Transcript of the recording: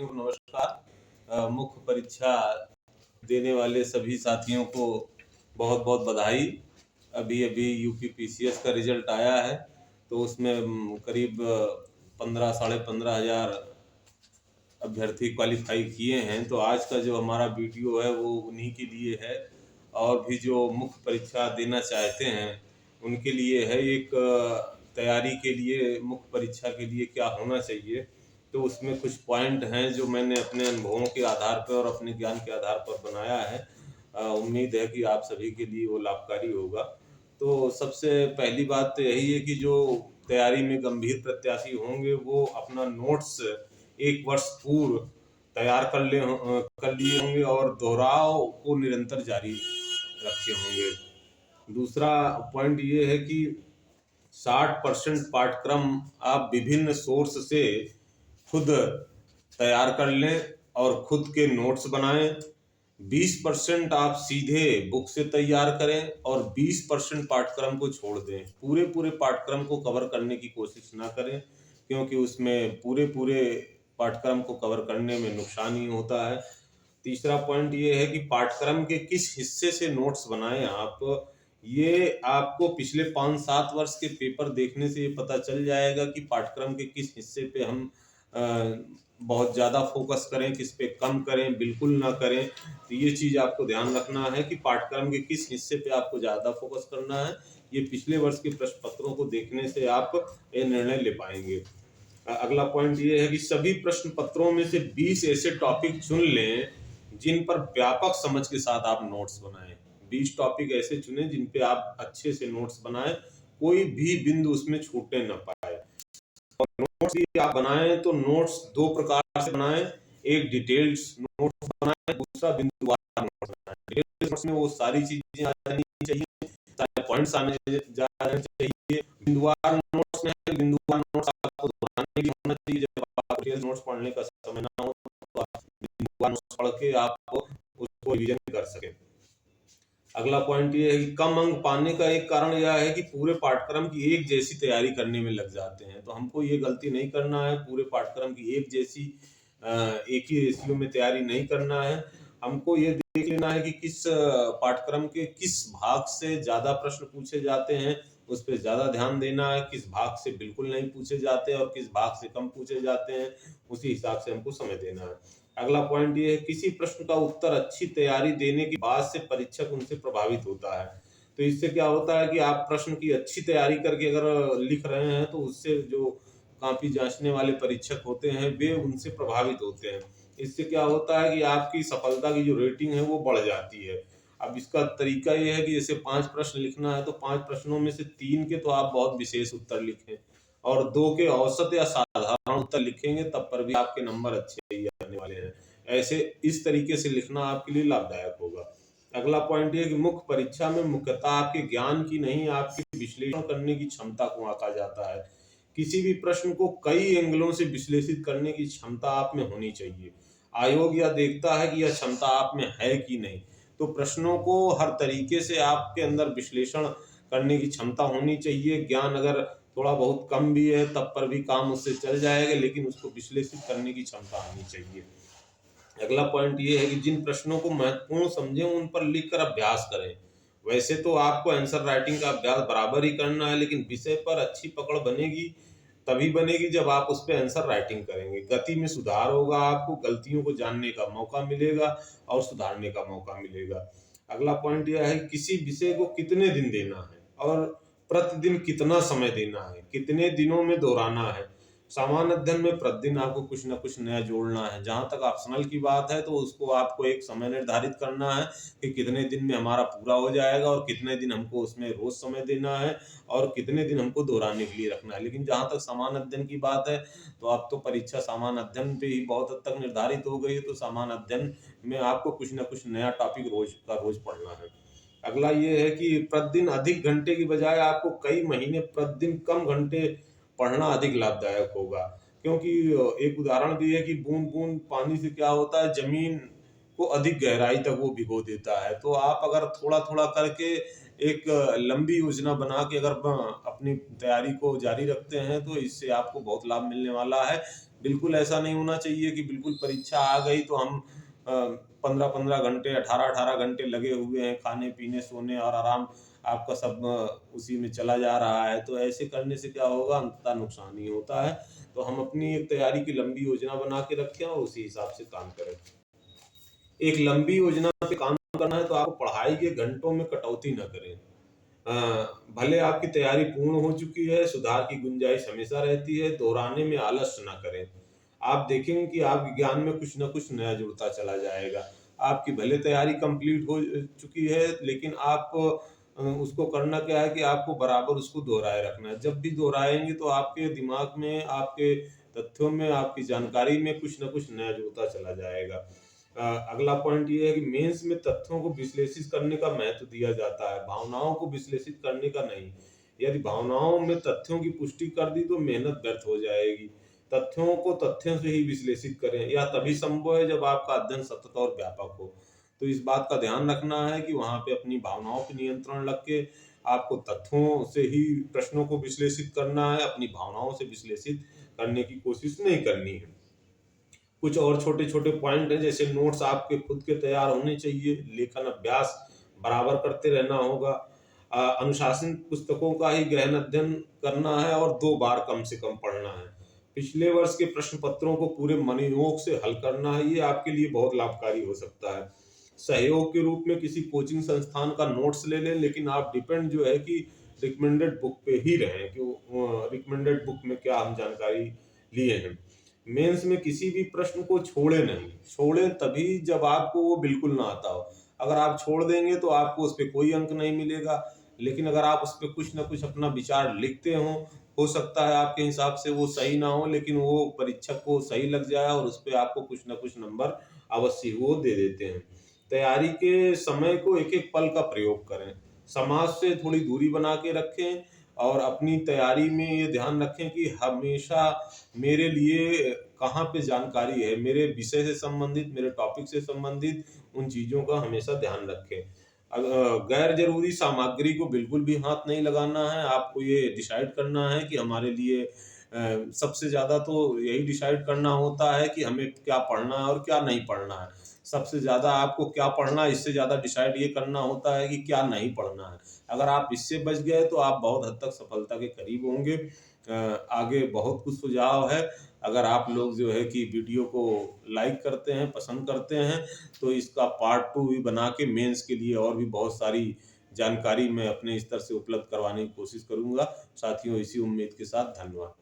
नमस्कार। मुख्य परीक्षा देने वाले सभी साथियों को बहुत बहुत बधाई। अभी अभी यूपी पीसीएस का रिजल्ट आया है, तो उसमें करीब 15-15,500 अभ्यर्थी क्वालिफाई किए हैं। तो आज का जो हमारा वीडियो है वो उन्हीं के लिए है, और भी जो मुख्य परीक्षा देना चाहते हैं उनके लिए है। एक तैयारी के लिए, मुख्य परीक्षा के लिए क्या होना चाहिए, तो उसमें कुछ पॉइंट हैं जो मैंने अपने अनुभवों के आधार पर और अपने ज्ञान के आधार पर बनाया है। उम्मीद है कि आप सभी के लिए वो लाभकारी होगा। तो सबसे पहली बात तो यही है कि जो तैयारी में गंभीर प्रत्याशी होंगे वो अपना नोट्स एक वर्ष पूर्व तैयार कर लिए होंगे और दोहराव को निरंतर जारी रखे होंगे। दूसरा पॉइंट ये है कि 60% पाठ्यक्रम आप विभिन्न सोर्स से खुद तैयार कर लें और खुद के नोट्स बनाएं। 20% आप सीधे बुक से तैयार करें और 20% पाठ्यक्रम को छोड़ दें। पूरे पाठ्यक्रम को कवर करने की कोशिश ना करें, क्योंकि उसमें पूरे पाठ्यक्रम को कवर करने में नुकसान ही होता है। तीसरा पॉइंट ये है कि पाठ्यक्रम के किस हिस्से से नोट्स बनाएं आप। ये आपको पिछले 5-7 वर्ष के पेपर देखने से ये पता चल जाएगा कि पाठ्यक्रम के किस हिस्से पे हम बहुत ज़्यादा फोकस करें, किस पे कम करें, बिल्कुल ना करें। तो ये चीज़ आपको ध्यान रखना है कि पाठ्यक्रम के किस हिस्से पे आपको ज़्यादा फोकस करना है। ये पिछले वर्ष के प्रश्न पत्रों को देखने से आप ये निर्णय ले पाएंगे। अगला पॉइंट ये है कि सभी प्रश्न पत्रों में से 20 ऐसे टॉपिक चुन लें जिन पर व्यापक समझ के साथ आप नोट्स बनाएं। 20 टॉपिक ऐसे चुनें जिन पे आप अच्छे से नोट्स बनाएं, कोई भी बिंदु उसमें छूटने न पाए। और नोट्स भी आप बनाएं तो नोट्स दो प्रकार से बनाएं। एक डिटेल्ड नोट्स बनाएं, दूसरा बिंदुवार नोट्स बनाएं। डिटेल्ड नोट्स में वो सारी चीजें आ जानी चाहिए, सारे पॉइंट्स आने जाने चाहिए। बिंदुवार नोट्स में बिंदुवार नोट्स आपको दोहराने की होना चाहिए। जब आप डिटेल्ड नोट्स पढ़ने का समय ना हो तो आप बिंदुवार नोट्स पढ़ के आप उसको रिवीजन कर सकें। अगला पॉइंट ये है कि कम अंक पाने का एक कारण यह है कि पूरे पाठ्यक्रम की एक जैसी तैयारी करने में लग जाते हैं। तो हमको ये गलती नहीं करना है, पूरे पाठ्यक्रम की एक जैसी एक ही रेशियो में तैयारी नहीं करना है। हमको ये देख लेना है कि किस पाठ्यक्रम के किस भाग से ज्यादा प्रश्न पूछे जाते हैं, उस पर ज्यादा ध्यान देना है। किस भाग से बिल्कुल नहीं पूछे जाते और किस भाग से कम पूछे जाते हैं, उसी हिसाब से हमको समय देना है। अगला पॉइंट ये है किसी प्रश्न का उत्तर अच्छी तैयारी देने के बाद से परीक्षक उनसे प्रभावित होता है। तो इससे क्या होता है कि आप प्रश्न की अच्छी तैयारी करके अगर लिख रहे हैं तो उससे जो काफी जांचने वाले परीक्षक होते हैं वे उनसे प्रभावित होते हैं। इससे क्या होता है कि आपकी सफलता की जो रेटिंग है वो बढ़ जाती है। अब इसका तरीका ये है कि जैसे 5 प्रश्न लिखना है तो 5 प्रश्नों में से 3 के तो आप बहुत विशेष उत्तर लिखें और 2 के औसत या साधारण उत्तर लिखेंगे, तब पर भी आपके नंबर अच्छे ही आने वाले हैं। ऐसे इस तरीके से लिखना आपके लिए लाभदायक होगा। अगला पॉइंट ये कि मुख्य परीक्षा में मुख्यतः आपके ज्ञान की नहीं, आपकी विश्लेषण करने की क्षमता को आंका जाता है। किसी भी प्रश्न को कई एंगलों से विश्लेषित करने की क्षमता आप में होनी चाहिए। आयोग यह देखता है कि यह क्षमता आप में है कि नहीं। तो प्रश्नों को हर तरीके से आपके अंदर विश्लेषण करने की क्षमता होनी चाहिए। ज्ञान अगर थोड़ा बहुत कम भी है तब पर भी काम उससे चल जाएगा, लेकिन उसको विश्लेषित करने की क्षमता आनी चाहिए। अगला पॉइंट ये है कि जिन प्रश्नों को महत्वपूर्ण समझें उन पर लिखकर अभ्यास करें। वैसे तो आपको आंसर राइटिंग का अभ्यास बराबर ही करना है, लेकिन विषय पर अच्छी पकड़ बनेगी तभी बनेगी जब आप उस पर आंसर राइटिंग करेंगे। गति में सुधार होगा, आपको गलतियों को जानने का मौका मिलेगा और सुधारने का मौका मिलेगा। अगला पॉइंट यह है कि किसी विषय को कितने दिन देना है और प्रतिदिन कितना समय देना है, कितने दिनों में दोहराना है। सामान्य अध्ययन में प्रतिदिन आपको कुछ ना कुछ नया जोड़ना है। जहां तक ऑप्शनल की बात है तो उसको आपको एक समय निर्धारित करना है कि कितने दिन में हमारा पूरा हो जाएगा और कितने दिन हमको उसमें रोज समय देना है और कितने दिन हमको दोहराने के लिए रखना है। लेकिन जहां तक सामान्य अध्ययन की बात है तो अब तो परीक्षा सामान्य अध्ययन पे ही बहुत हद तक निर्धारित हो गई है। तो सामान्य अध्ययन में आपको कुछ ना कुछ नया टॉपिक रोज का रोज पढ़ना है। अगला ये है कि प्रतिदिन अधिक घंटे की बजाय आपको कई महीने प्रतिदिन कम घंटे पढ़ना अधिक लाभदायक होगा। क्योंकि एक उदाहरण भी है कि बूंद बूंद पानी से क्या होता है, जमीन को अधिक गहराई तक वो भिगो देता है। तो आप अगर थोड़ा थोड़ा करके एक लंबी योजना बना के अगर अपनी तैयारी को जारी रखते हैं तो इससे आपको बहुत लाभ मिलने वाला है। बिल्कुल ऐसा नहीं होना चाहिए कि बिल्कुल परीक्षा आ गई तो हम 15-15 घंटे 18-18 घंटे लगे हुए हैं खाने पीने सोने और आराम आपका सब उसी में चला जा रहा है। तो ऐसे करने से क्या होगा, अंततः नुकसान ही होता है। तो हम अपनी एक तैयारी की लंबी योजना बना के रखें और उसी हिसाब से काम करें। एक लंबी योजना पे काम करना है तो आपको पढ़ाई के घंटों में कटौती ना करें। भले आपकी तैयारी पूर्ण हो चुकी है, सुधार की गुंजाइश हमेशा रहती है, दोहराने में आलस्य ना करें। आप देखेंगे कि आपके ज्ञान में कुछ न कुछ नया जुड़ता चला जाएगा। आपकी भले तैयारी कंप्लीट हो चुकी है, लेकिन आप उसको करना क्या है कि आपको बराबर उसको दोहराए रखना है। जब भी दोहराएँगे तो आपके दिमाग में, आपके तथ्यों में, आपकी जानकारी में कुछ न कुछ नया जुड़ता चला जाएगा। अगला पॉइंट ये है कि मेंस में तथ्यों को विश्लेषित करने का महत्व दिया जाता है, भावनाओं को विश्लेषित करने का नहीं। यदि भावनाओं में तथ्यों की पुष्टि कर दी तो मेहनत व्यर्थ हो जाएगी। तथ्यों को तथ्यों से ही विश्लेषित करें। यह तभी संभव है जब आपका अध्ययन सतत और व्यापक हो। तो इस बात का ध्यान रखना है कि वहाँ पे अपनी भावनाओं पे नियंत्रण रख के आपको तथ्यों से ही प्रश्नों को विश्लेषित करना है, अपनी भावनाओं से विश्लेषित करने की कोशिश नहीं करनी है। कुछ और छोटे-छोटे पॉइंट हैं, जैसे नोट्स आपके खुद के तैयार होने चाहिए, लेखन अभ्यास बराबर करते रहना होगा। अनुशासन पुस्तकों का ही गहन अध्ययन करना है और 2 बार कम से कम पढ़ना है। पिछले वर्ष के प्रश्न पत्रों को पूरे मनोयोग से हल करना है, ये आपके लिए बहुत लाभकारी हो सकता है। सहयोग के रूप में किसी कोचिंग संस्थान का नोट्स ले लें, लेकिन आप डिपेंड जो है कि रिकमेंडेड बुक पे ही रहें कि रिकमेंडेड बुक में क्या हम जानकारी लिए हैं। मेंस में किसी भी प्रश्न को छोड़े नहीं, छोड़े तभी जब आपको वो बिल्कुल ना आता हो। अगर आप छोड़ देंगे तो आपको उस पे कोई अंक नहीं मिलेगा, लेकिन अगर आप उस पे कुछ ना कुछ अपना विचार लिखते हो सकता है आपके हिसाब से वो सही ना हो, लेकिन वो परीक्षक को सही लग जाए और उस पे आपको कुछ ना कुछ नंबर अवश्य वो दे देते हैं। तैयारी के समय को एक-एक पल का प्रयोग करें, समाज से थोड़ी दूरी बना के रखें और अपनी तैयारी में ये ध्यान रखें कि हमेशा मेरे लिए कहाँ पे जानकारी है, मेरे विषय से संबंधित, मेरे टॉपिक से संबंधित उन चीज़ों का हमेशा ध्यान रखें। गैर ज़रूरी सामग्री को बिल्कुल भी हाथ नहीं लगाना है, आपको ये डिसाइड करना है कि हमारे लिए सबसे ज़्यादा तो यही डिसाइड करना होता है कि हमें क्या पढ़ना है और क्या नहीं पढ़ना है। सबसे ज़्यादा आपको क्या पढ़ना है, इससे ज़्यादा डिसाइड ये करना होता है कि क्या नहीं पढ़ना है। अगर आप इससे बच गए तो आप बहुत हद तक सफलता के करीब होंगे। आगे बहुत कुछ सुझाव है। अगर आप लोग जो है कि वीडियो को लाइक करते हैं, पसंद करते हैं, तो इसका पार्ट 2 भी बना के मेंस के लिए और भी बहुत सारी जानकारी मैं अपने स्तर से उपलब्ध करवाने की कोशिश करूँगा। साथियों, इसी उम्मीद के साथ धन्यवाद।